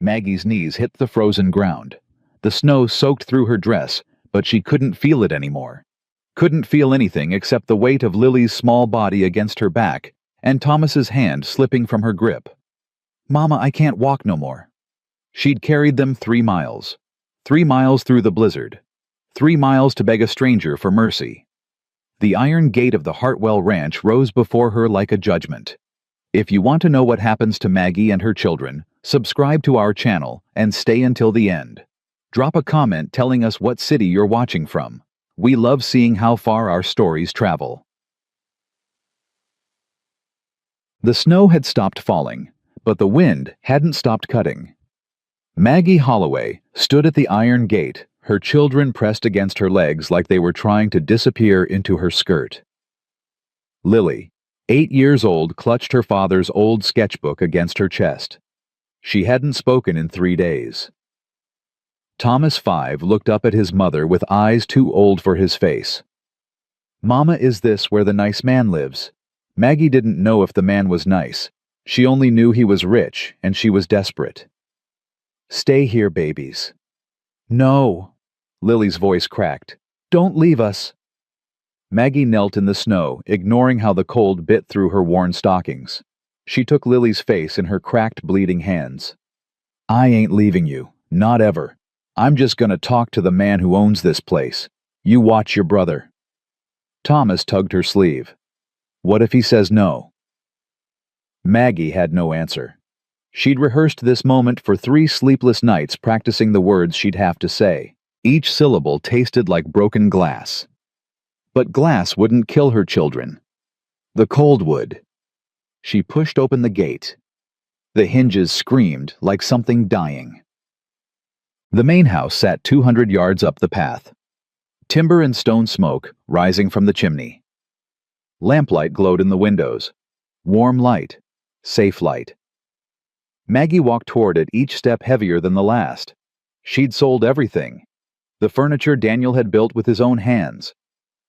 Maggie's knees hit the frozen ground. The snow soaked through her dress, but she couldn't feel it anymore. Couldn't feel anything except the weight of Lily's small body against her back and Thomas's hand slipping from her grip. "Mama, I can't walk no more." She'd carried them 3 miles. 3 miles through the blizzard. 3 miles to beg a stranger for mercy. The iron gate of the Hartwell Ranch rose before her like a judgment. If you want to know what happens to Maggie and her children, subscribe to our channel and stay until the end. Drop a comment telling us what city you're watching from. We love seeing how far our stories travel. The snow had stopped falling, but the wind hadn't stopped cutting. Maggie Holloway stood at the iron gate, her children pressed against her legs like they were trying to disappear into her skirt. Lily, 8 years old, clutched her father's old sketchbook against her chest. She hadn't spoken in 3 days. Thomas, 5, looked up at his mother with eyes too old for his face. "Mama, is this where the nice man lives?" Maggie didn't know if the man was nice. She only knew he was rich, and she was desperate. "Stay here, babies." "No." Lily's voice cracked. "Don't leave us." Maggie knelt in the snow, ignoring how the cold bit through her worn stockings. She took Lily's face in her cracked, bleeding hands. "I ain't leaving you. Not ever. I'm just gonna talk to the man who owns this place. You watch your brother." Thomas tugged her sleeve. "What if he says no?" Maggie had no answer. She'd rehearsed this moment for 3 sleepless nights, practicing the words she'd have to say. Each syllable tasted like broken glass. But glass wouldn't kill her children. The cold would. She pushed open the gate. The hinges screamed like something dying. The main house sat 200 yards up the path. Timber and stone smoke rising from the chimney. Lamplight glowed in the windows. Warm light. Safe light. Maggie walked toward it, each step heavier than the last. She'd sold everything. The furniture Daniel had built with his own hands.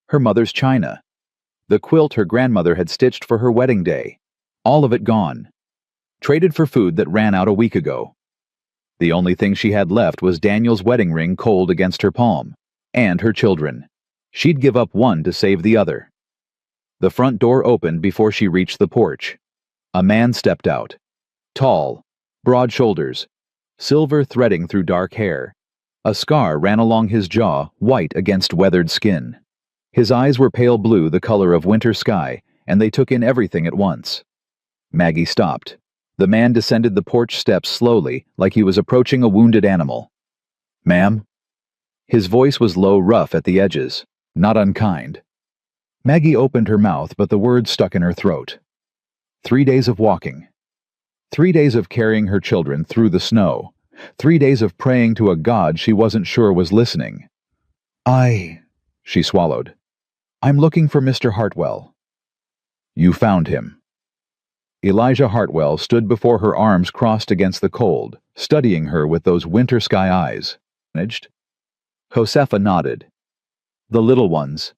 Her mother's china. The quilt her grandmother had stitched for her wedding day. All of it gone. Traded for food that ran out a week ago. The only thing she had left was Daniel's wedding ring cold against her palm. And her children. She'd give up one to save the other. The front door opened before she reached the porch. A man stepped out. Tall, broad shoulders, silver threading through dark hair. A scar ran along his jaw, white against weathered skin. His eyes were pale blue, the color of winter sky, and they took in everything at once. Maggie stopped. The man descended the porch steps slowly, like he was approaching a wounded animal. "Ma'am?" His voice was low, rough at the edges, not unkind. Maggie opened her mouth, but the words stuck in her throat. 3 days of walking. 3 days of carrying her children through the snow. 3 days of praying to a God she wasn't sure was listening. She swallowed. "I'm looking for Mr. Hartwell." "You found him." Elijah Hartwell stood before her, arms crossed against the cold, studying her with those winter sky eyes. Josefa nodded. "The little ones.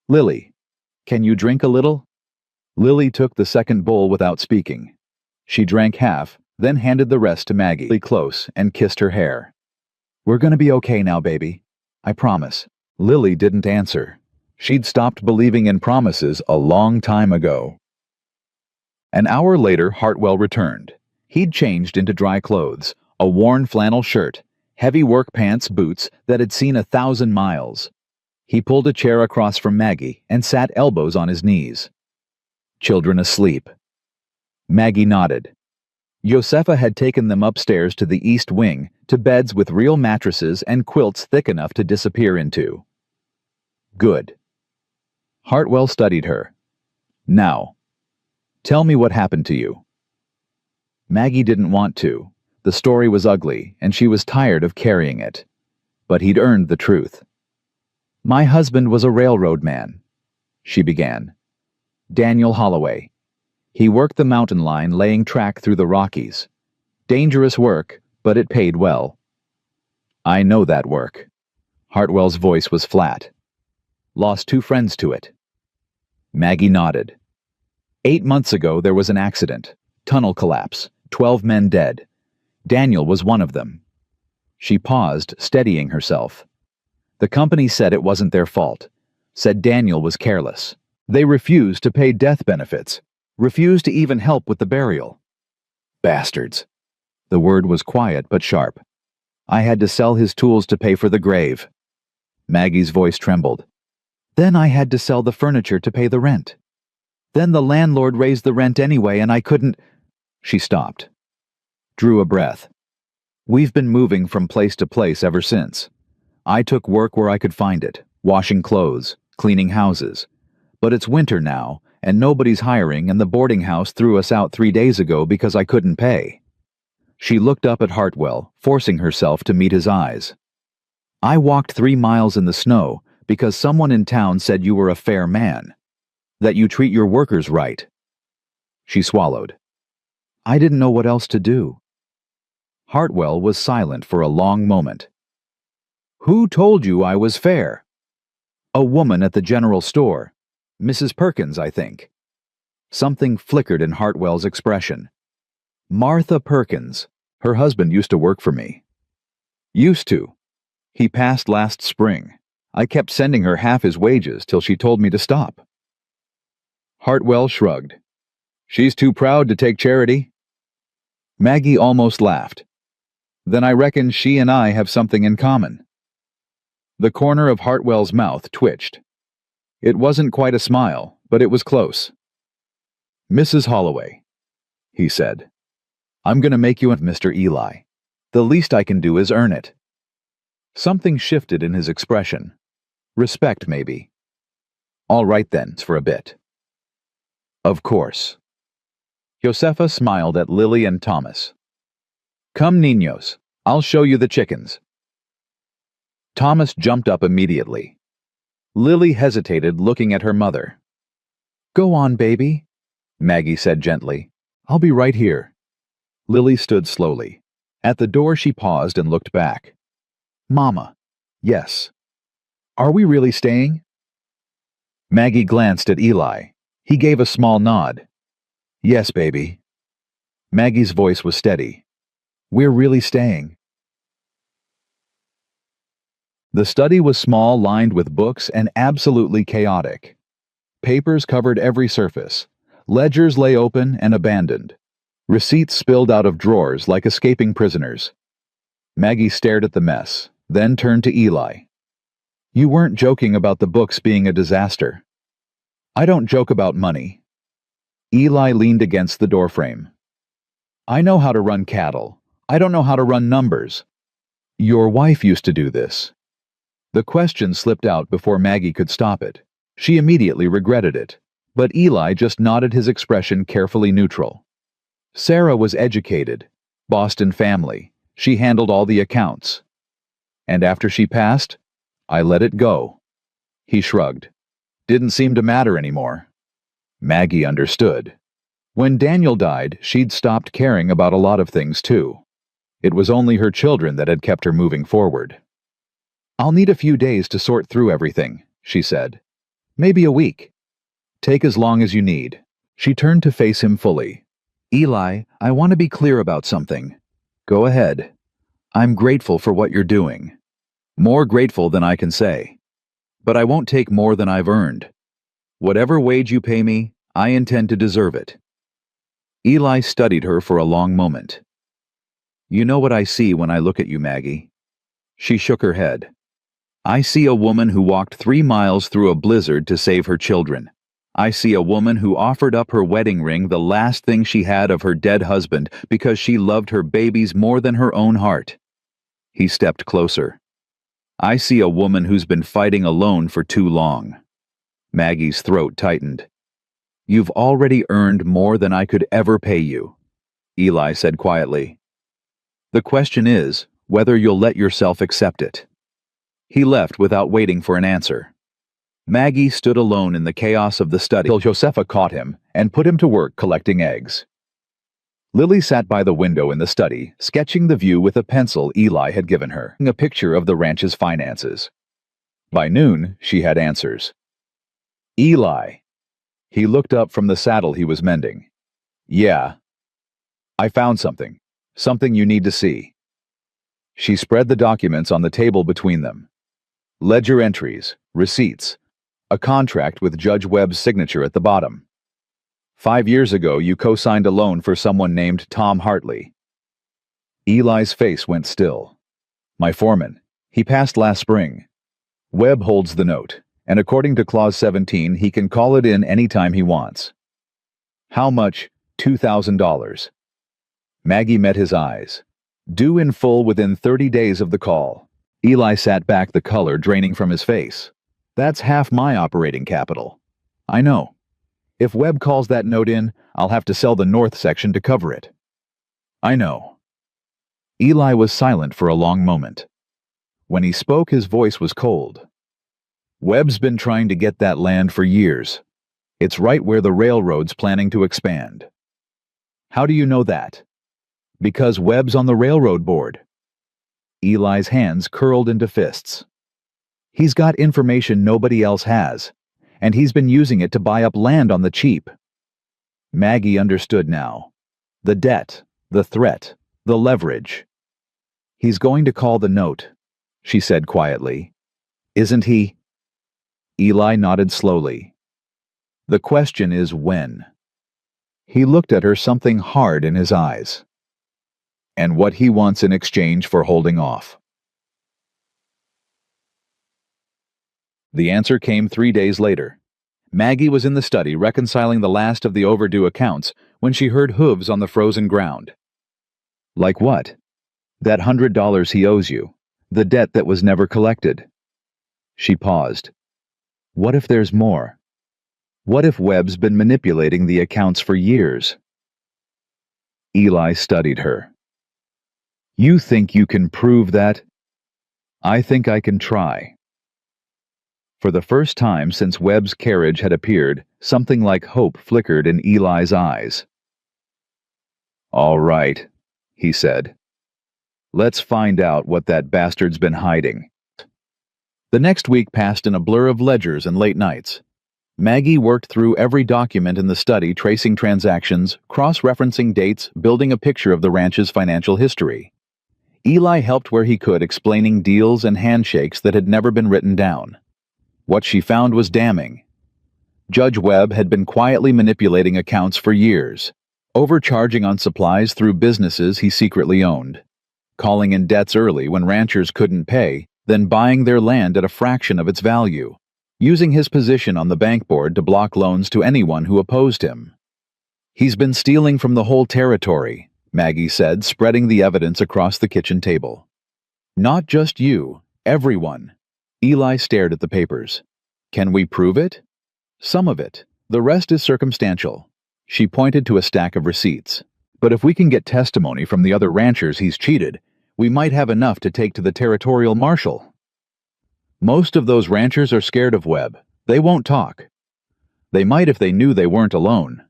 Lily, can you drink a little?" Lily took the second bowl without speaking. She drank half, then handed the rest to Maggie close and kissed her hair. "We're gonna be okay now, baby. I promise." Lily didn't answer. She'd stopped believing in promises a long time ago. An hour later, Hartwell returned. He'd changed into dry clothes, a worn flannel shirt, heavy work pants, boots that had seen 1,000 miles. He pulled a chair across from Maggie and sat, elbows on his knees. "Children asleep." Maggie nodded. Josefa had taken them upstairs to the east wing, to beds with real mattresses and quilts thick enough to disappear into. "Good." Hartwell studied her. "Now, tell me what happened to you." Maggie didn't want to. The story was ugly, and she was tired of carrying it. But he'd earned the truth. "My husband was a railroad man," she began. "Daniel Holloway. He worked the mountain line, laying track through the Rockies. Dangerous work, but it paid well." "I know that work." Hartwell's voice was flat. "Lost 2 friends to it." Maggie nodded. 8 months ago there was an accident. Tunnel collapse. 12 men dead. Daniel was one of them. She paused, steadying herself. The company said it wasn't their fault, said Daniel was careless. They refused to pay death benefits, refused to even help with the burial. Bastards. The word was quiet but sharp. I had to sell his tools to pay for the grave. Maggie's voice trembled. Then I had to sell the furniture to pay the rent. Then the landlord raised the rent anyway and I couldn't. She stopped. Drew a breath. We've been moving from place to place ever since. I took work where I could find it, washing clothes, cleaning houses. But it's winter now, and nobody's hiring, and the boarding house threw us out 3 days ago because I couldn't pay. She looked up at Hartwell, forcing herself to meet his eyes. I walked 3 miles in the snow because someone in town said you were a fair man, that you treat your workers right. She swallowed. I didn't know what else to do. Hartwell was silent for a long moment. Who told you I was fair? A woman at the general store. Mrs. Perkins, I think. Something flickered in Hartwell's expression. Martha Perkins. Her husband used to work for me. Used to. He passed last spring. I kept sending her half his wages till she told me to stop. Hartwell shrugged. She's too proud to take charity. Maggie almost laughed. Then I reckon she and I have something in common. The corner of Hartwell's mouth twitched. It wasn't quite a smile, but it was close. Mrs. Holloway, he said. I'm going to make you Mr. Eli. The least I can do is earn it. Something shifted in his expression. Respect, maybe. All right then, for a bit. Of course. Josefa smiled at Lily and Thomas. Come, niños, I'll show you the chickens. Thomas jumped up immediately. Lily hesitated, looking at her mother. Go on, baby, Maggie said gently. I'll be right here. Lily stood slowly. At the door she paused and looked back. Mama. Yes. Are we really staying? Maggie glanced at Eli. He gave a small nod. Yes, baby. Maggie's voice was steady. We're really staying. The study was small, lined with books, and absolutely chaotic. Papers covered every surface. Ledgers lay open and abandoned. Receipts spilled out of drawers like escaping prisoners. Maggie stared at the mess, then turned to Eli. You weren't joking about the books being a disaster. I don't joke about money. Eli leaned against the doorframe. I know how to run cattle. I don't know how to run numbers. Your wife used to do this. The question slipped out before Maggie could stop it. She immediately regretted it, but Eli just nodded, his expression carefully neutral. Sarah was educated, Boston family. She handled all the accounts. And after she passed, I let it go. He shrugged. Didn't seem to matter anymore. Maggie understood. When Daniel died, she'd stopped caring about a lot of things too. It was only her children that had kept her moving forward. I'll need a few days to sort through everything, she said. Maybe a week. Take as long as you need. She turned to face him fully. Eli, I want to be clear about something. Go ahead. I'm grateful for what you're doing. More grateful than I can say. But I won't take more than I've earned. Whatever wage you pay me, I intend to deserve it. Eli studied her for a long moment. You know what I see when I look at you, Maggie? She shook her head. I see a woman who walked 3 miles through a blizzard to save her children. I see a woman who offered up her wedding ring, the last thing she had of her dead husband, because she loved her babies more than her own heart. He stepped closer. I see a woman who's been fighting alone for too long. Maggie's throat tightened. You've already earned more than I could ever pay you, Eli said quietly. The question is whether you'll let yourself accept it. He left without waiting for an answer. Maggie stood alone in the chaos of the study till Josefa caught him and put him to work collecting eggs. Lily sat by the window in the study, sketching the view with a pencil Eli had given her, a picture of the ranch's finances. By noon, she had answers. Eli. He looked up from the saddle he was mending. Yeah. I found something. Something you need to see. She spread the documents on the table between them. Ledger entries, receipts, a contract with Judge Webb's signature at the bottom. 5 years ago, you co-signed a loan for someone named Tom Hartley. Eli's face went still. My foreman. He passed last spring. Webb holds the note, and according to Clause 17, he can call it in anytime he wants. How much? $2,000. Maggie met his eyes. Due in full within 30 days of the call. Eli sat back, the color draining from his face. That's half my operating capital. I know. If Webb calls that note in, I'll have to sell the north section to cover it. I know. Eli was silent for a long moment. When he spoke, his voice was cold. Webb's been trying to get that land for years. It's right where the railroad's planning to expand. How do you know that? Because Webb's on the railroad board. Eli's hands curled into fists. He's got information nobody else has, and he's been using it to buy up land on the cheap. Maggie understood now. The debt, the threat, the leverage. He's going to call the note, she said quietly. Isn't he? Eli nodded slowly. The question is when. He looked at her, something hard in his eyes. And what he wants in exchange for holding off. The answer came 3 days later. Maggie was in the study reconciling the last of the overdue accounts when she heard hooves on the frozen ground. Like what? That $100 he owes you, the debt that was never collected. She paused. What if there's more? What if Webb's been manipulating the accounts for years? Eli studied her. You think you can prove that? I think I can try. For the first time since Webb's carriage had appeared, something like hope flickered in Eli's eyes. All right, he said. Let's find out what that bastard's been hiding. The next week passed in a blur of ledgers and late nights. Maggie worked through every document in the study, tracing transactions, cross-referencing dates, building a picture of the ranch's financial history. Eli helped where he could, explaining deals and handshakes that had never been written down. What she found was damning. Judge Webb had been quietly manipulating accounts for years, overcharging on supplies through businesses he secretly owned, calling in debts early when ranchers couldn't pay, then buying their land at a fraction of its value, using his position on the bank board to block loans to anyone who opposed him. He's been stealing from the whole territory, Maggie said, spreading the evidence across the kitchen table. Not just you, everyone. Eli stared at the papers. Can we prove it? Some of it. The rest is circumstantial. She pointed to a stack of receipts. But if we can get testimony from the other ranchers he's cheated, we might have enough to take to the territorial marshal. Most of those ranchers are scared of Webb. They won't talk. They might if they knew they weren't alone.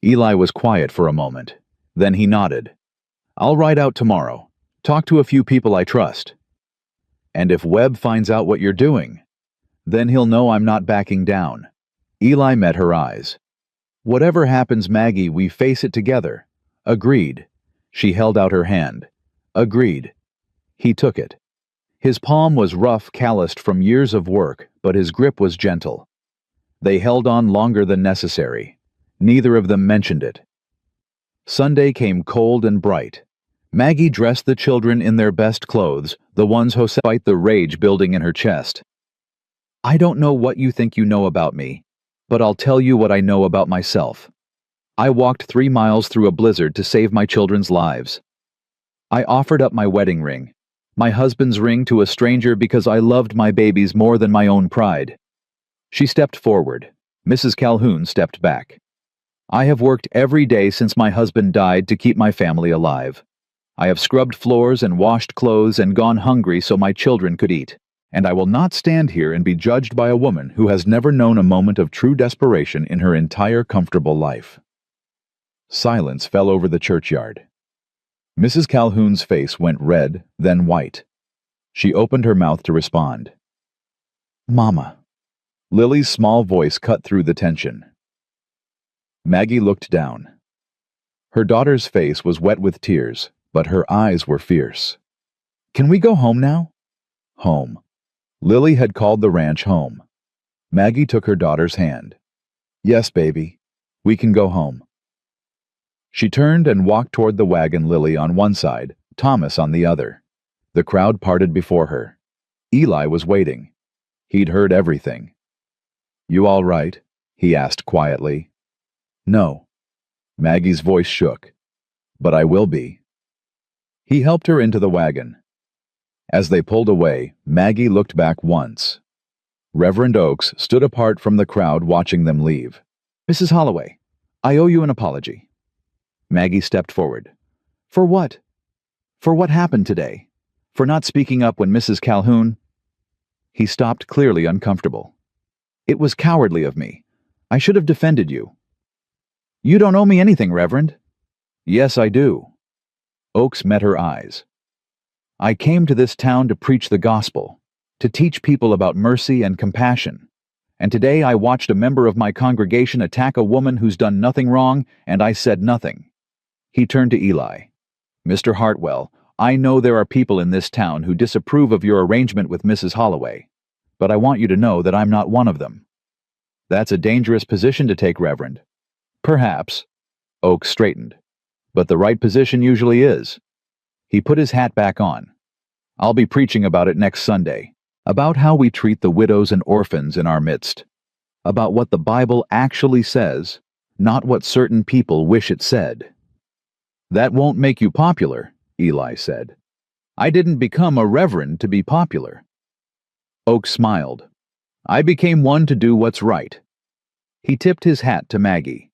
Eli was quiet for a moment. Then he nodded. I'll ride out tomorrow. Talk to a few people I trust. And if Webb finds out what you're doing, then he'll know I'm not backing down. Eli met her eyes. Whatever happens, Maggie, we face it together. Agreed. She held out her hand. Agreed. He took it. His palm was rough, calloused from years of work, but his grip was gentle. They held on longer than necessary. Neither of them mentioned it. Sunday came cold and bright. Maggie dressed the children in their best clothes, the ones Jose fight the rage building in her chest. I don't know what you think you know about me, but I'll tell you what I know about myself. I walked 3 miles through a blizzard to save my children's lives. I offered up my wedding ring, my husband's ring, to a stranger because I loved my babies more than my own pride. She stepped forward. Mrs. Calhoun stepped back. I have worked every day since my husband died to keep my family alive. I have scrubbed floors and washed clothes and gone hungry so my children could eat. And I will not stand here and be judged by a woman who has never known a moment of true desperation in her entire comfortable life. Silence fell over the churchyard. Mrs. Calhoun's face went red, then white. She opened her mouth to respond. Mama. Lily's small voice cut through the tension. Maggie looked down. Her daughter's face was wet with tears, but her eyes were fierce. "Can we go home now?" Home. Lily had called the ranch home. Maggie took her daughter's hand. "Yes, baby. We can go home." She turned and walked toward the wagon, Lily on one side, Thomas on the other. The crowd parted before her. Eli was waiting. He'd heard everything. "You all right?" he asked quietly. "No." Maggie's voice shook. "But I will be." He helped her into the wagon. As they pulled away, Maggie looked back once. Reverend Oakes stood apart from the crowd watching them leave. "Mrs. Holloway, I owe you an apology." Maggie stepped forward. "For what?" "For what happened today. For not speaking up when Mrs. Calhoun—" He stopped, clearly uncomfortable. "It was cowardly of me. I should have defended you." "You don't owe me anything, Reverend." "Yes, I do." Oakes met her eyes. "I came to this town to preach the gospel, to teach people about mercy and compassion. And today I watched a member of my congregation attack a woman who's done nothing wrong, and I said nothing." He turned to Eli. "Mr. Hartwell, I know there are people in this town who disapprove of your arrangement with Mrs. Holloway, but I want you to know that I'm not one of them." "That's a dangerous position to take, Reverend." "Perhaps." Oakes straightened. "But the right position usually is." He put his hat back on. "I'll be preaching about it next Sunday, about how we treat the widows and orphans in our midst, about what the Bible actually says, not what certain people wish it said." "That won't make you popular," Eli said. "I didn't become a reverend to be popular." Oakes smiled. "I became one to do what's right." He tipped his hat to Maggie.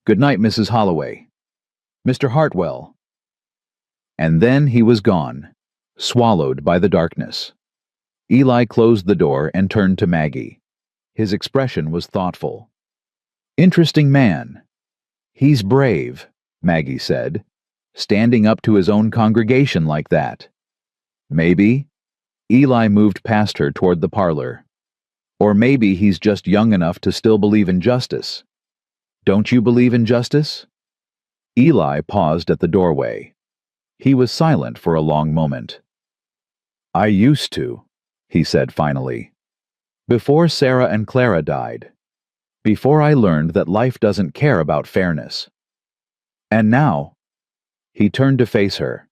"Good night, Mrs. Holloway. Mr. Hartwell." And then he was gone, swallowed by the darkness. Eli closed the door and turned to Maggie. His expression was thoughtful. "Interesting man. He's brave," Maggie said, "standing up to his own congregation like that. Maybe—" Eli moved past her toward the parlor. "Or maybe he's just young enough to still believe in justice. Don't you believe in justice?" Eli paused at the doorway. He was silent for a long moment. "I used to," he said finally. "Before Sarah and Clara died. Before I learned that life doesn't care about fairness. And now—" He turned to face her.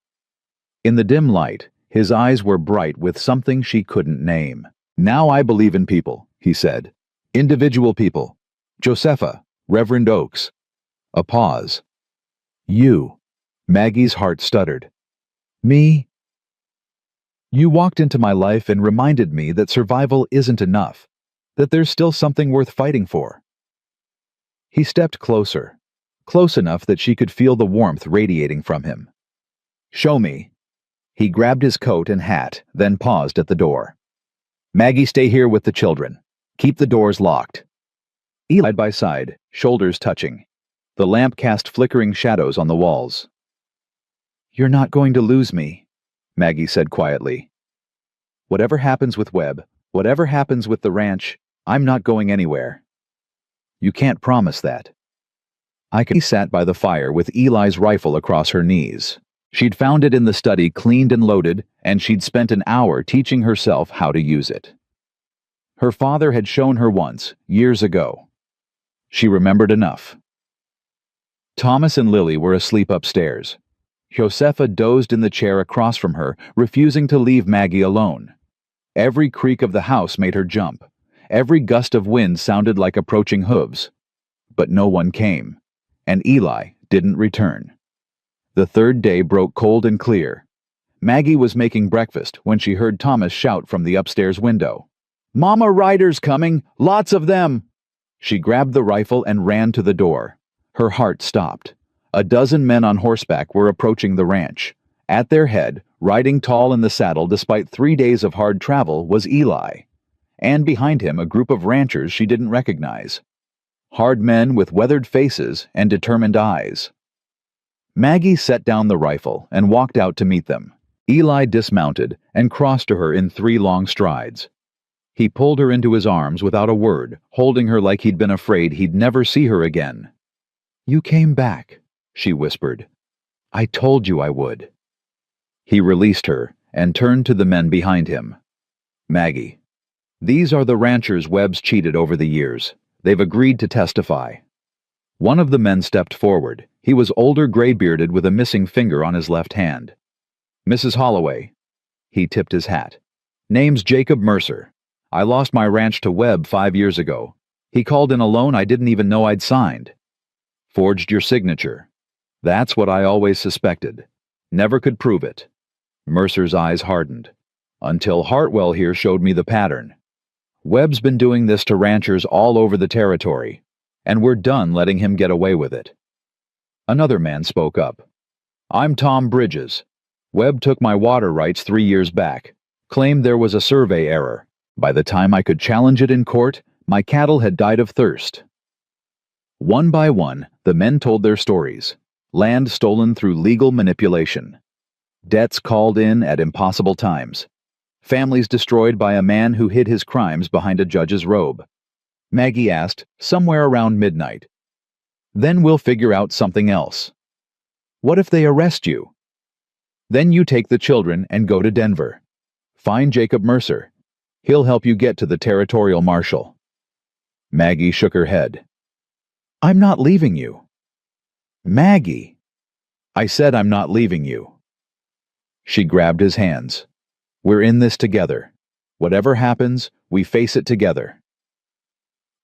In the dim light, his eyes were bright with something she couldn't name. "Now I believe in people," he said. "Individual people. Josepha, Reverend Oakes." A pause. "You." Maggie's heart stuttered. "Me?" "You walked into my life and reminded me that survival isn't enough, that there's still something worth fighting for." He stepped closer, close enough that she could feel the warmth radiating from him. "Show me." He grabbed his coat and hat, then paused at the door. "Maggie, stay here with the children. Keep the doors locked." Eli side by side, shoulders touching. The lamp cast flickering shadows on the walls. "You're not going to lose me," Maggie said quietly. "Whatever happens with Webb, whatever happens with the ranch, I'm not going anywhere." "You can't promise that." He sat by the fire with Eli's rifle across her knees. She'd found it in the study cleaned and loaded, and she'd spent an hour teaching herself how to use it. Her father had shown her once, years ago. She remembered enough. Thomas and Lily were asleep upstairs. Josepha dozed in the chair across from her, refusing to leave Maggie alone. Every creak of the house made her jump. Every gust of wind sounded like approaching hooves. But no one came, and Eli didn't return. The third day broke cold and clear. Maggie was making breakfast when she heard Thomas shout from the upstairs window. "Mama Ryder's coming! Lots of them!" She grabbed the rifle and ran to the door. Her heart stopped. A dozen men on horseback were approaching the ranch. At their head, riding tall in the saddle despite 3 days of hard travel, was Eli. And behind him a group of ranchers she didn't recognize. Hard men with weathered faces and determined eyes. Maggie set down the rifle and walked out to meet them. Eli dismounted and crossed to her in 3 long strides. He pulled her into his arms without a word, holding her like he'd been afraid he'd never see her again. "You came back," she whispered. I told you I would. He released her and turned to the men behind him. Maggie, these are the ranchers Webb's cheated over the years. They've agreed to testify. One of the men stepped forward. He was older, gray-bearded with a missing finger on his left hand. Mrs. Holloway. He tipped his hat. Name's Jacob Mercer. I lost my ranch to Webb 5 years ago. He called in a loan I didn't even know I'd signed. Forged your signature. That's what I always suspected. Never could prove it. Mercer's eyes hardened. Until Hartwell here showed me the pattern. Webb's been doing this to ranchers all over the territory, and we're done letting him get away with it. Another man spoke up. I'm Tom Bridges. Webb took my water rights 3 years back, claimed there was a survey error. By the time I could challenge it in court, my cattle had died of thirst. One by one, the men told their stories. Land stolen through legal manipulation. Debts called in at impossible times. Families destroyed by a man who hid his crimes behind a judge's robe. Maggie asked, somewhere around midnight. Then we'll figure out something else. What if they arrest you? Then you take the children and go to Denver. Find Jacob Mercer. He'll help you get to the territorial marshal. Maggie shook her head. I'm not leaving you. Maggie. I said I'm not leaving you. She grabbed his hands. We're in this together. Whatever happens, we face it together.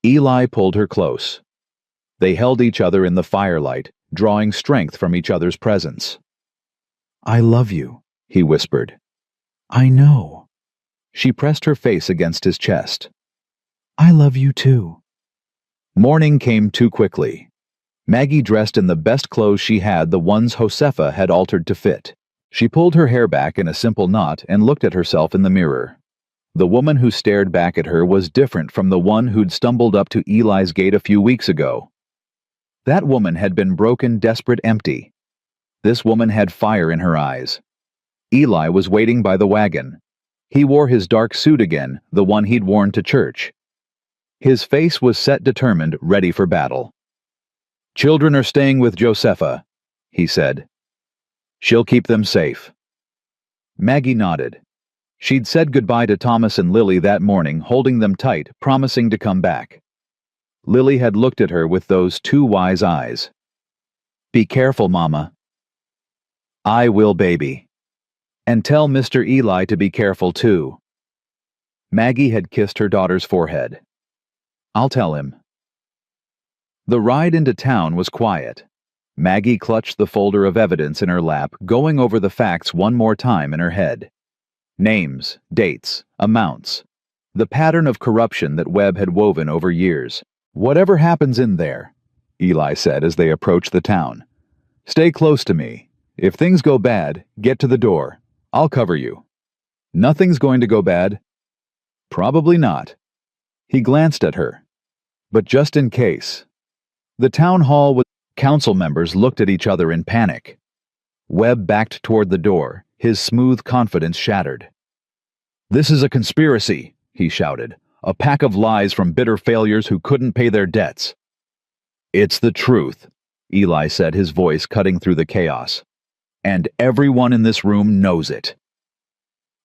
Eli pulled her close. They held each other in the firelight, drawing strength from each other's presence. I love you, he whispered. I know. She pressed her face against his chest. I love you too. Morning came too quickly. Maggie dressed in the best clothes she had, the ones Josefa had altered to fit. She pulled her hair back in a simple knot and looked at herself in the mirror. The woman who stared back at her was different from the one who'd stumbled up to Eli's gate a few weeks ago. That woman had been broken, desperate, empty. This woman had fire in her eyes. Eli was waiting by the wagon. He wore his dark suit again, the one he'd worn to church. His face was set, determined, ready for battle. Children are staying with Josefa, he said. She'll keep them safe. Maggie nodded. She'd said goodbye to Thomas and Lily that morning, holding them tight, promising to come back. Lily had looked at her with those two wise eyes. Be careful, Mama. I will, baby. And tell Mr. Eli to be careful, too. Maggie had kissed her daughter's forehead. I'll tell him. The ride into town was quiet. Maggie clutched the folder of evidence in her lap, going over the facts one more time in her head. Names, dates, amounts. The pattern of corruption that Webb had woven over years. Whatever happens in there, Eli said as they approached the town. Stay close to me. If things go bad, get to the door. I'll cover you. Nothing's going to go bad. Probably not. He glanced at her. But just in case. The town hall with council members looked at each other in panic. Webb backed toward the door, his smooth confidence shattered. This is a conspiracy, he shouted. A pack of lies from bitter failures who couldn't pay their debts. It's the truth, Eli said, his voice cutting through the chaos. And everyone in this room knows it.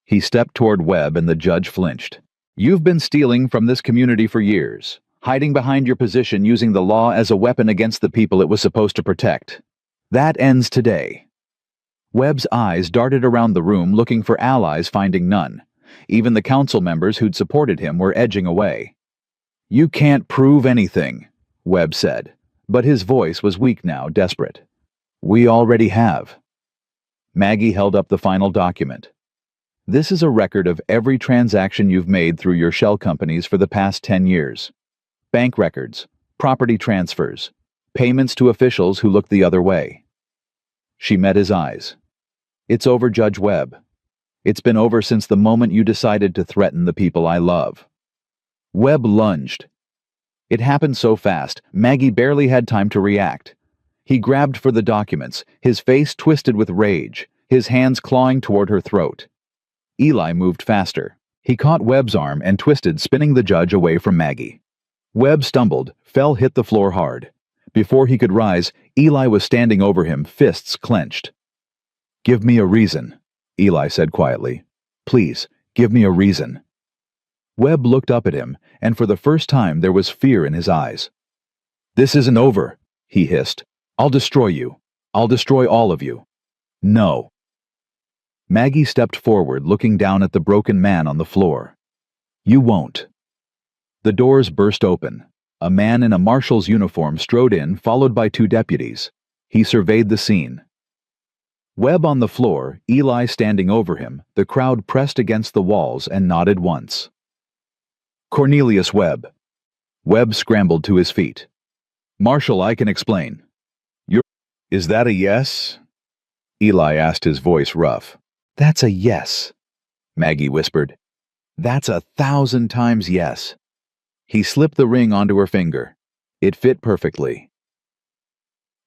He stepped toward Webb and the judge flinched. You've been stealing from this community for years, hiding behind your position, using the law as a weapon against the people it was supposed to protect. That ends today. Webb's eyes darted around the room looking for allies, finding none. Even the council members who'd supported him were edging away. You can't prove anything, Webb said, but his voice was weak now, desperate. We already have. Maggie held up the final document. This is a record of every transaction you've made through your shell companies for the past 10 years. Bank records, property transfers, payments to officials who looked the other way. She met his eyes. It's over, Judge Webb. It's been over since the moment you decided to threaten the people I love. Webb lunged. It happened so fast, Maggie barely had time to react. He grabbed for the documents, his face twisted with rage, his hands clawing toward her throat. Eli moved faster. He caught Webb's arm and twisted, spinning the judge away from Maggie. Webb stumbled, hit the floor hard. Before he could rise, Eli was standing over him, fists clenched. Give me a reason, Eli said quietly. Please, give me a reason. Webb looked up at him, and for the first time there was fear in his eyes. This isn't over, he hissed. I'll destroy you. I'll destroy all of you. No. Maggie stepped forward, looking down at the broken man on the floor. You won't. The doors burst open. A man in a marshal's uniform strode in, followed by 2 deputies. He surveyed the scene. Webb on the floor, Eli standing over him, the crowd pressed against the walls and nodded once. Cornelius Webb. Webb scrambled to his feet. Marshal, I can explain. Is that a yes? Eli asked, his voice rough. That's a yes, Maggie whispered. That's 1,000 times yes. He slipped the ring onto her finger. It fit perfectly.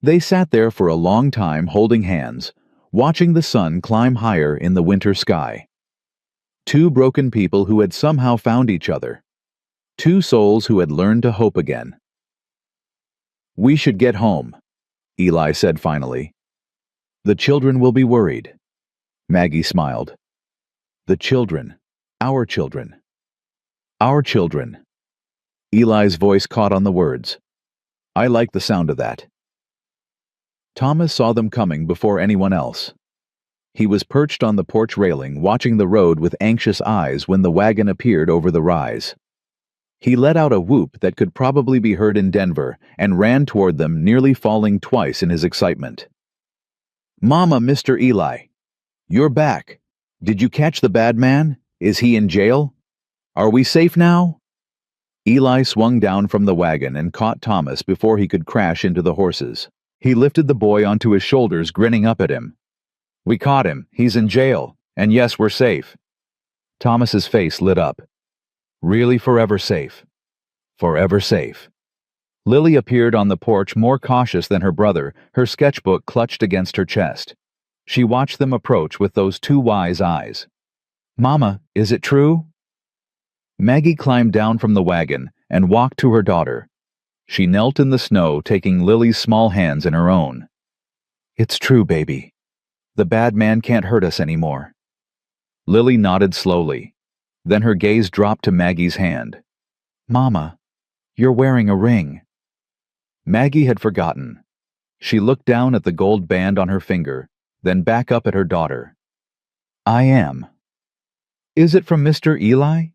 They sat there for a long time holding hands, watching the sun climb higher in the winter sky. 2 broken people who had somehow found each other. 2 souls who had learned to hope again. We should get home, Eli said finally. The children will be worried. Maggie smiled. The children. Our children. Our children. Eli's voice caught on the words. I like the sound of that. Thomas saw them coming before anyone else. He was perched on the porch railing, watching the road with anxious eyes when the wagon appeared over the rise. He let out a whoop that could probably be heard in Denver and ran toward them, nearly falling twice in his excitement. Mama, Mr. Eli. You're back. Did you catch the bad man? Is he in jail? Are we safe now? Eli swung down from the wagon and caught Thomas before he could crash into the horses. He lifted the boy onto his shoulders, grinning up at him. We caught him. He's in jail. And yes, we're safe. Thomas's face lit up. Really forever safe. Forever safe. Lily appeared on the porch more cautious than her brother, her sketchbook clutched against her chest. She watched them approach with those 2 wise eyes. Mama, is it true? Maggie climbed down from the wagon and walked to her daughter. She knelt in the snow, taking Lily's small hands in her own. It's true, baby. The bad man can't hurt us anymore. Lily nodded slowly. Then her gaze dropped to Maggie's hand. Mama, you're wearing a ring. Maggie had forgotten. She looked down at the gold band on her finger, then back up at her daughter. I am. Is it from Mr. Eli?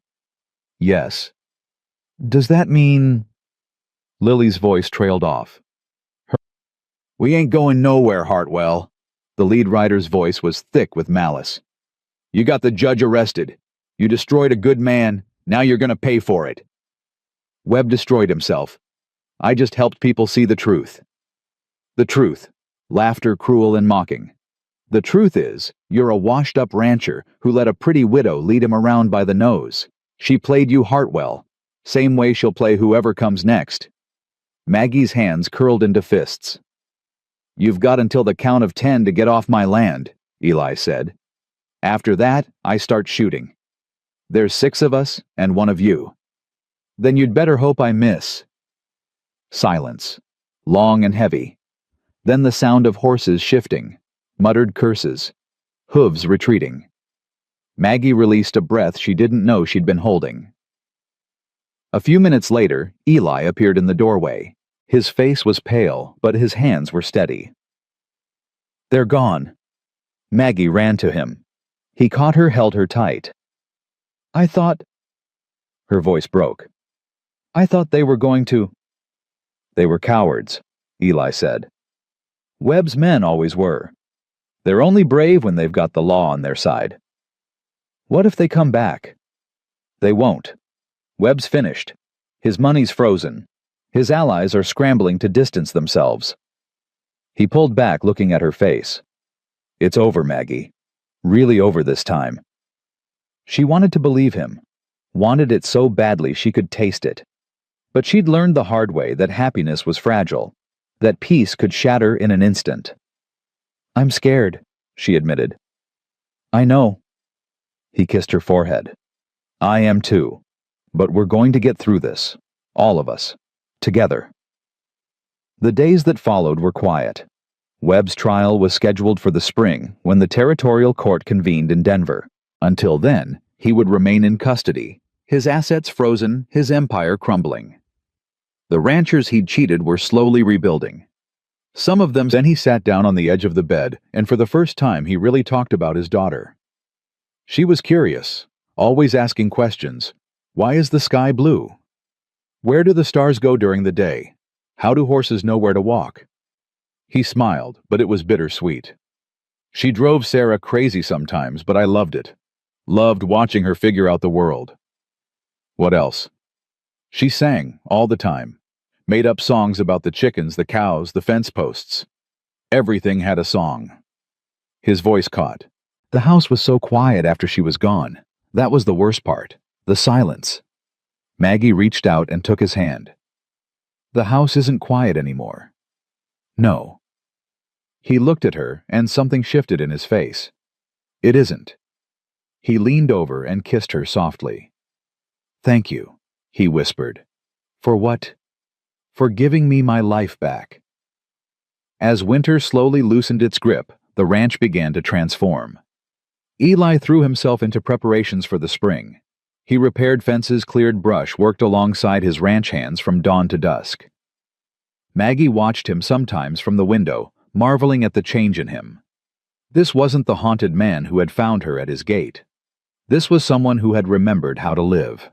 Yes. Does that mean... Lily's voice trailed off. We ain't going nowhere, Hartwell. The lead writer's voice was thick with malice. You got the judge arrested. You destroyed a good man. Now you're gonna pay for it. Webb destroyed himself. I just helped people see the truth. The truth. Laughter cruel and mocking. The truth is, you're a washed-up rancher who let a pretty widow lead him around by the nose. She played you Hartwell. Same way she'll play whoever comes next. Maggie's hands curled into fists. You've got until the count of 10 to get off my land, Eli said. After that, I start shooting. There's 6 of us and 1 of you. Then you'd better hope I miss. Silence. Long and heavy. Then the sound of horses shifting, muttered curses, hooves retreating. Maggie released a breath she didn't know she'd been holding. A few minutes later, Eli appeared in the doorway. His face was pale, but his hands were steady. They're gone. Maggie ran to him. He caught her, held her tight. I thought... Her voice broke. I thought they were going to... They were cowards, Eli said. Webb's men always were. They're only brave when they've got the law on their side. What if they come back? They won't. Webb's finished. His money's frozen. His allies are scrambling to distance themselves. He pulled back, looking at her face. It's over, Maggie. Really over this time. She wanted to believe him. Wanted it so badly she could taste it. But she'd learned the hard way that happiness was fragile, that peace could shatter in an instant. I'm scared, she admitted. I know. He kissed her forehead. I am too. But we're going to get through this. All of us. Together. The days that followed were quiet. Webb's trial was scheduled for the spring when the territorial court convened in Denver. Until then, he would remain in custody, his assets frozen, his empire crumbling. The ranchers he'd cheated were slowly rebuilding. Some of them. Then he sat down on the edge of the bed, and for the first time he really talked about his daughter. She was curious, always asking questions. Why is the sky blue? Where do the stars go during the day? How do horses know where to walk? He smiled, but it was bittersweet. She drove Sarah crazy sometimes, but I loved it. Loved watching her figure out the world. What else? She sang all the time. Made up songs about the chickens, the cows, the fence posts. Everything had a song. His voice caught. The house was so quiet after she was gone. That was the worst part. The silence. Maggie reached out and took his hand. The house isn't quiet anymore. No. He looked at her, and something shifted in his face. It isn't. He leaned over and kissed her softly. Thank you, he whispered. For what? For giving me my life back. As winter slowly loosened its grip, the ranch began to transform. Eli threw himself into preparations for the spring. He repaired fences, cleared brush, worked alongside his ranch hands from dawn to dusk. Maggie watched him sometimes from the window, marveling at the change in him. This wasn't the haunted man who had found her at his gate. This was someone who had remembered how to live.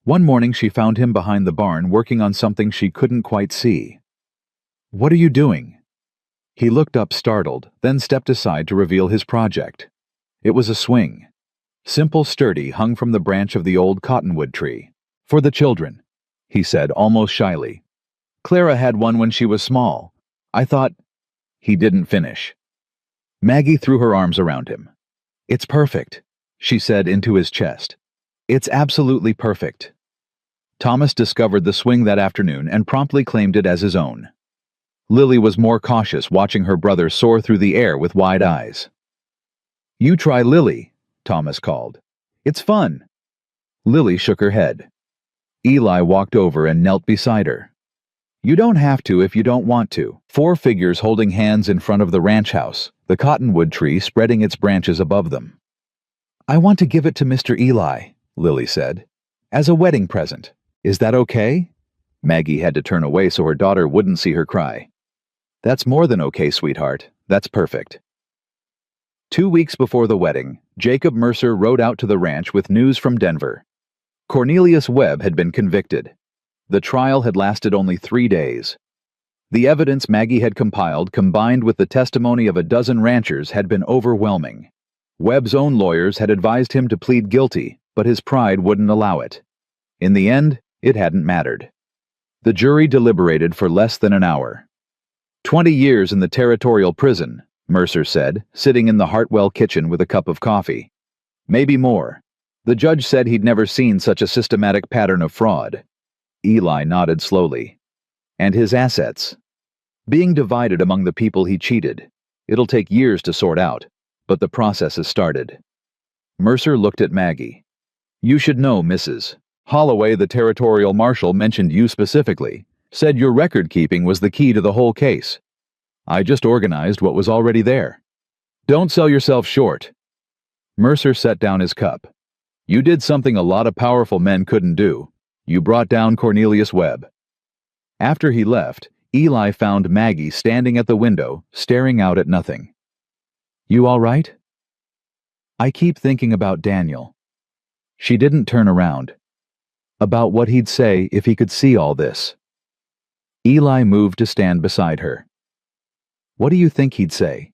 One morning she found him behind the barn working on something she couldn't quite see. What are you doing? He looked up startled, then stepped aside to reveal his project. It was a swing. Simple, sturdy, hung from the branch of the old cottonwood tree. For the children, he said almost shyly. Clara had one when she was small. I thought... He didn't finish. Maggie threw her arms around him. It's perfect, she said into his chest. It's absolutely perfect. Thomas discovered the swing that afternoon and promptly claimed it as his own. Lily was more cautious, watching her brother soar through the air with wide eyes. You try Lily, Thomas called. It's fun. Lily shook her head. Eli walked over and knelt beside her. You don't have to if you don't want to. 4 figures holding hands in front of the ranch house, the cottonwood tree spreading its branches above them. I want to give it to Mr. Eli, Lily said, as a wedding present. Is that okay? Maggie had to turn away so her daughter wouldn't see her cry. That's more than okay, sweetheart. That's perfect. 2 weeks before the wedding, Jacob Mercer rode out to the ranch with news from Denver. Cornelius Webb had been convicted. The trial had lasted only 3 days. The evidence Maggie had compiled, combined with the testimony of a dozen ranchers, had been overwhelming. Webb's own lawyers had advised him to plead guilty, but his pride wouldn't allow it. In the end, it hadn't mattered. The jury deliberated for less than an hour. 20 years in the territorial prison, Mercer said, sitting in the Hartwell kitchen with a cup of coffee. Maybe more. The judge said he'd never seen such a systematic pattern of fraud. Eli nodded slowly. And his assets? Being divided among the people he cheated. It'll take years to sort out, but the process has started. Mercer looked at Maggie. You should know, Mrs. Holloway, the territorial marshal, mentioned you specifically, said your record-keeping was the key to the whole case. I just organized what was already there. Don't sell yourself short. Mercer set down his cup. You did something a lot of powerful men couldn't do. You brought down Cornelius Webb. After he left, Eli found Maggie standing at the window, staring out at nothing. You all right? I keep thinking about Daniel. She didn't turn around. About what he'd say if he could see all this. Eli moved to stand beside her. What do you think he'd say?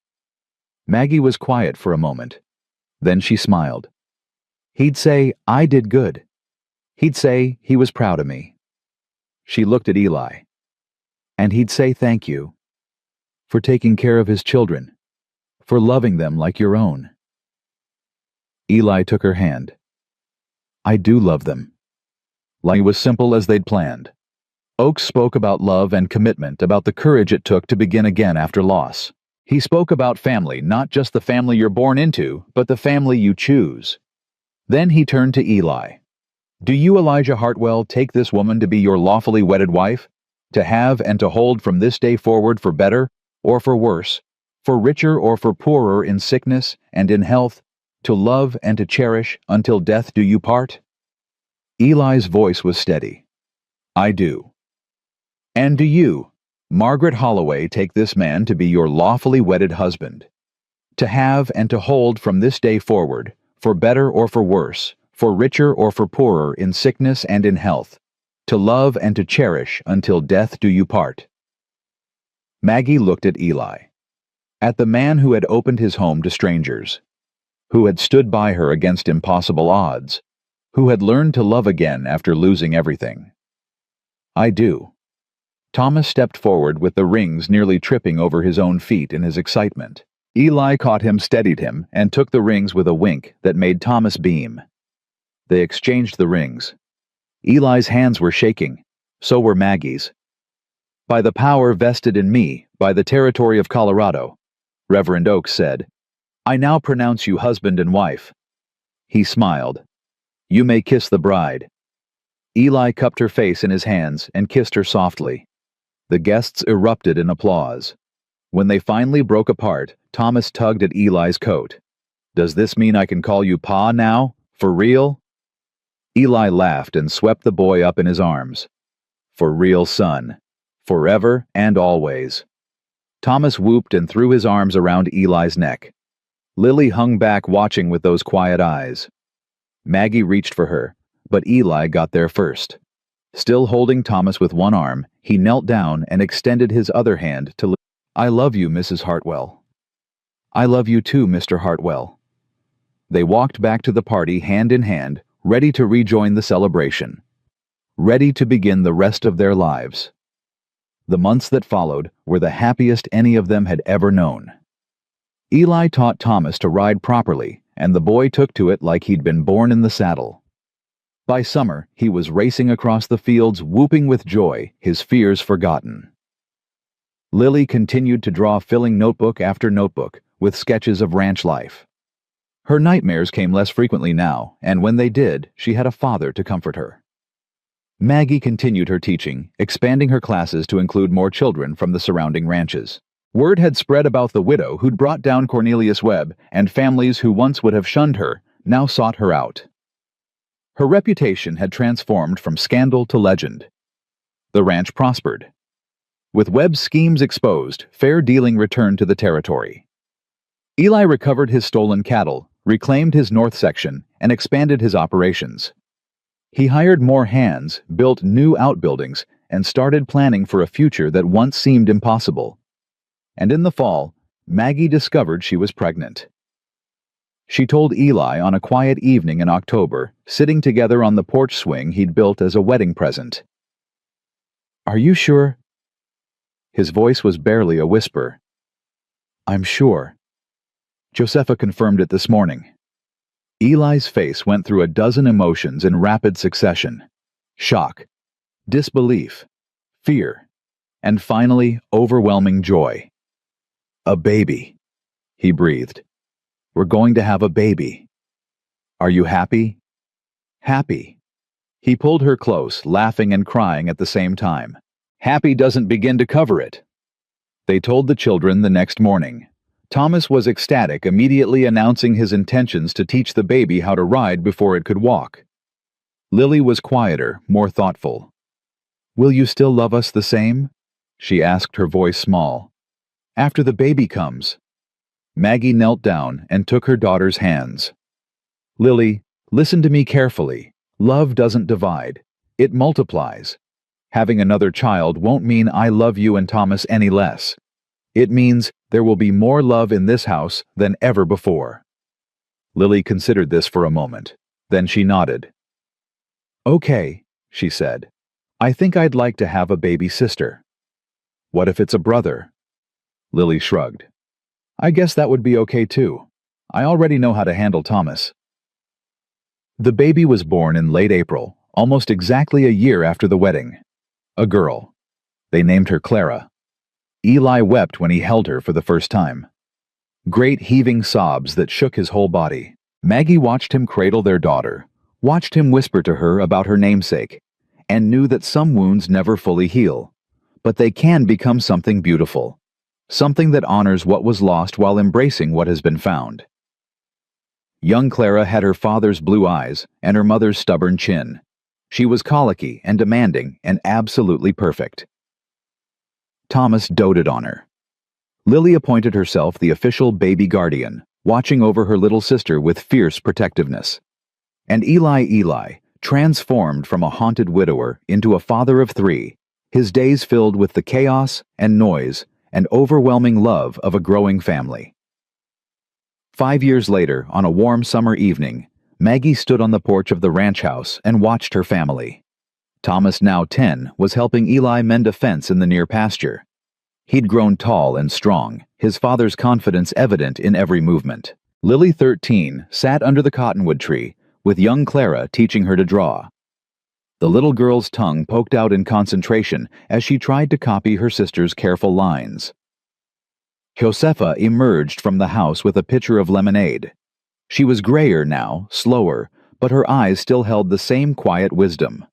Maggie was quiet for a moment. Then she smiled. He'd say, I did good. He'd say he was proud of me. She looked at Eli. And he'd say thank you. For taking care of his children. For loving them like your own. Eli took her hand. I do love them. Life was simple as they'd planned. Oakes spoke about love and commitment, about the courage it took to begin again after loss. He spoke about family, not just the family you're born into, but the family you choose. Then he turned to Eli. Do you, Elijah Hartwell, take this woman to be your lawfully wedded wife? To have and to hold from this day forward for better or for worse, for richer or for poorer in sickness and in health, to love and to cherish until death do you part? Eli's voice was steady. I do. And do you, Margaret Holloway, take this man to be your lawfully wedded husband, to have and to hold from this day forward, for better or for worse, for richer or for poorer in sickness and in health, to love and to cherish until death do you part? Maggie looked at Eli, at the man who had opened his home to strangers, who had stood by her against impossible odds, who had learned to love again after losing everything. I do. Thomas stepped forward with the rings nearly tripping over his own feet in his excitement. Eli caught him, steadied him, and took the rings with a wink that made Thomas beam. They exchanged the rings. Eli's hands were shaking. So were Maggie's. By the power vested in me by the territory of Colorado, Reverend Oakes said, I now pronounce you husband and wife. He smiled. You may kiss the bride. Eli cupped her face in his hands and kissed her softly. The guests erupted in applause. When they finally broke apart, Thomas tugged at Eli's coat. Does this mean I can call you Pa now? For real? Eli laughed and swept the boy up in his arms. For real, son. Forever and always. Thomas whooped and threw his arms around Eli's neck. Lily hung back watching with those quiet eyes. Maggie reached for her, but Eli got there first. Still holding Thomas with one arm, he knelt down and extended his other hand to I love you, Mrs. Hartwell. I love you too, Mr. Hartwell. They walked back to the party hand in hand, ready to rejoin the celebration, ready to begin the rest of their lives. The months that followed were the happiest any of them had ever known. Eli taught Thomas to ride properly, and the boy took to it like he'd been born in the saddle. By summer, he was racing across the fields, whooping with joy, his fears forgotten. Lily continued to draw, filling notebook after notebook with sketches of ranch life. Her nightmares came less frequently now, and when they did, she had a father to comfort her. Maggie continued her teaching, expanding her classes to include more children from the surrounding ranches. Word had spread about the widow who'd brought down Cornelius Webb, and families who once would have shunned her now sought her out. Her reputation had transformed from scandal to legend. The ranch prospered. With Webb's schemes exposed, fair dealing returned to the territory. Eli recovered his stolen cattle, reclaimed his north section, and expanded his operations. He hired more hands, built new outbuildings, and started planning for a future that once seemed impossible. And in the fall, Maggie discovered she was pregnant. She told Eli on a quiet evening in October, sitting together on the porch swing he'd built as a wedding present. Are you sure? His voice was barely a whisper. I'm sure. Josepha confirmed it this morning. Eli's face went through a dozen emotions in rapid succession. Shock, disbelief, fear, and finally, overwhelming joy. A baby, he breathed. We're going to have a baby. Are you happy? Happy. He pulled her close, laughing and crying at the same time. Happy doesn't begin to cover it. They told the children the next morning. Thomas was ecstatic, immediately announcing his intentions to teach the baby how to ride before it could walk. Lily was quieter, more thoughtful. Will you still love us the same? She asked, her voice small. After the baby comes. Maggie knelt down and took her daughter's hands. Lily, listen to me carefully. Love doesn't divide. It multiplies. Having another child won't mean I love you and Thomas any less. It means there will be more love in this house than ever before. Lily considered this for a moment. Then she nodded. Okay, she said. I think I'd like to have a baby sister. What if it's a brother? Lily shrugged. I guess that would be okay too. I already know how to handle Thomas. The baby was born in late April, almost exactly a year after the wedding. A girl. They named her Clara. Eli wept when he held her for the first time. Great heaving sobs that shook his whole body. Maggie watched him cradle their daughter, watched him whisper to her about her namesake, and knew that some wounds never fully heal, but they can become something beautiful. something that honors what was lost while embracing what has been found. Young Clara had her father's blue eyes and her mother's stubborn chin. She was colicky and demanding and absolutely perfect. Thomas doted on her. Lily appointed herself the official baby guardian, watching over her little sister with fierce protectiveness. And Eli, transformed from a haunted widower into a father of three, his days filled with the chaos and noise and overwhelming love of a growing family. 5 years later, on a warm summer evening, Maggie stood on the porch of the ranch house and watched her family. Thomas, now 10, was helping Eli mend a fence in the near pasture. He'd grown tall and strong, his father's confidence evident in every movement. Lily, 13, sat under the cottonwood tree, with young Clara teaching her to draw. The little girl's tongue poked out in concentration as she tried to copy her sister's careful lines. Josefa emerged from the house with a pitcher of lemonade. She was grayer now, slower, but her eyes still held the same quiet wisdom.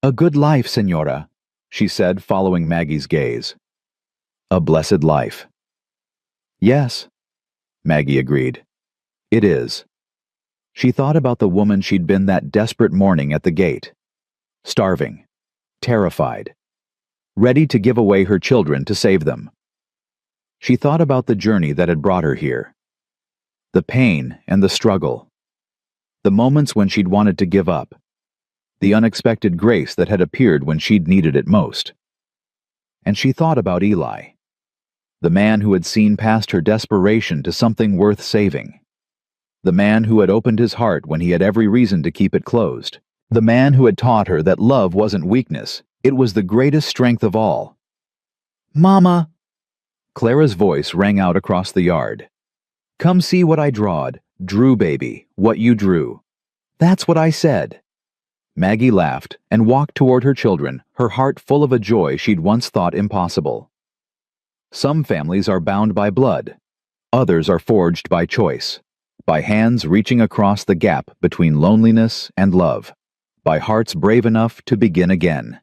"A good life, Señora," she said, following Maggie's gaze. "A blessed life." "Yes," Maggie agreed. "It is." She thought about the woman she'd been that desperate morning at the gate. Starving, terrified, ready to give away her children to save them. She thought about the journey that had brought her here. The pain and the struggle. The moments when she'd wanted to give up. The unexpected grace that had appeared when she'd needed it most. And she thought about Eli, the man who had seen past her desperation to something worth saving. The man who had opened his heart when he had every reason to keep it closed. The man who had taught her that love wasn't weakness, it was the greatest strength of all. "Mama!" Clara's voice rang out across the yard. "Come see what I drew, baby, what you drew." "That's what I said." Maggie laughed and walked toward her children, her heart full of a joy she'd once thought impossible. Some families are bound by blood. Others are forged by choice, by hands reaching across the gap between loneliness and love, by hearts brave enough to begin again.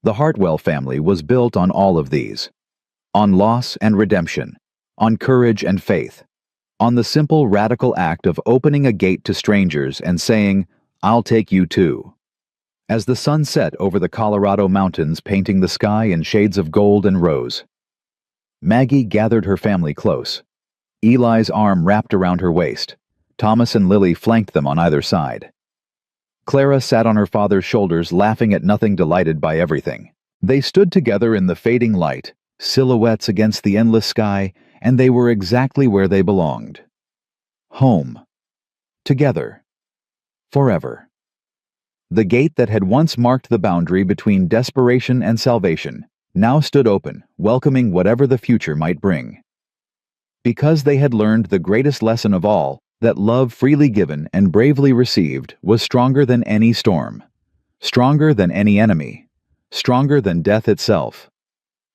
The Hartwell family was built on all of these. On loss and redemption, on courage and faith, on the simple radical act of opening a gate to strangers and saying, "I'll take you too." As the sun set over the Colorado mountains, painting the sky in shades of gold and rose, Maggie gathered her family close. Eli's arm wrapped around her waist. Thomas and Lily flanked them on either side. Clara sat on her father's shoulders, laughing at nothing, delighted by everything. They stood together in the fading light, silhouettes against the endless sky, and they were exactly where they belonged. Home. Together. Forever. The gate that had once marked the boundary between desperation and salvation now stood open, welcoming whatever the future might bring. Because they had learned the greatest lesson of all, that love freely given and bravely received was stronger than any storm, stronger than any enemy, stronger than death itself.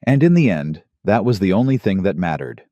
And in the end, that was the only thing that mattered.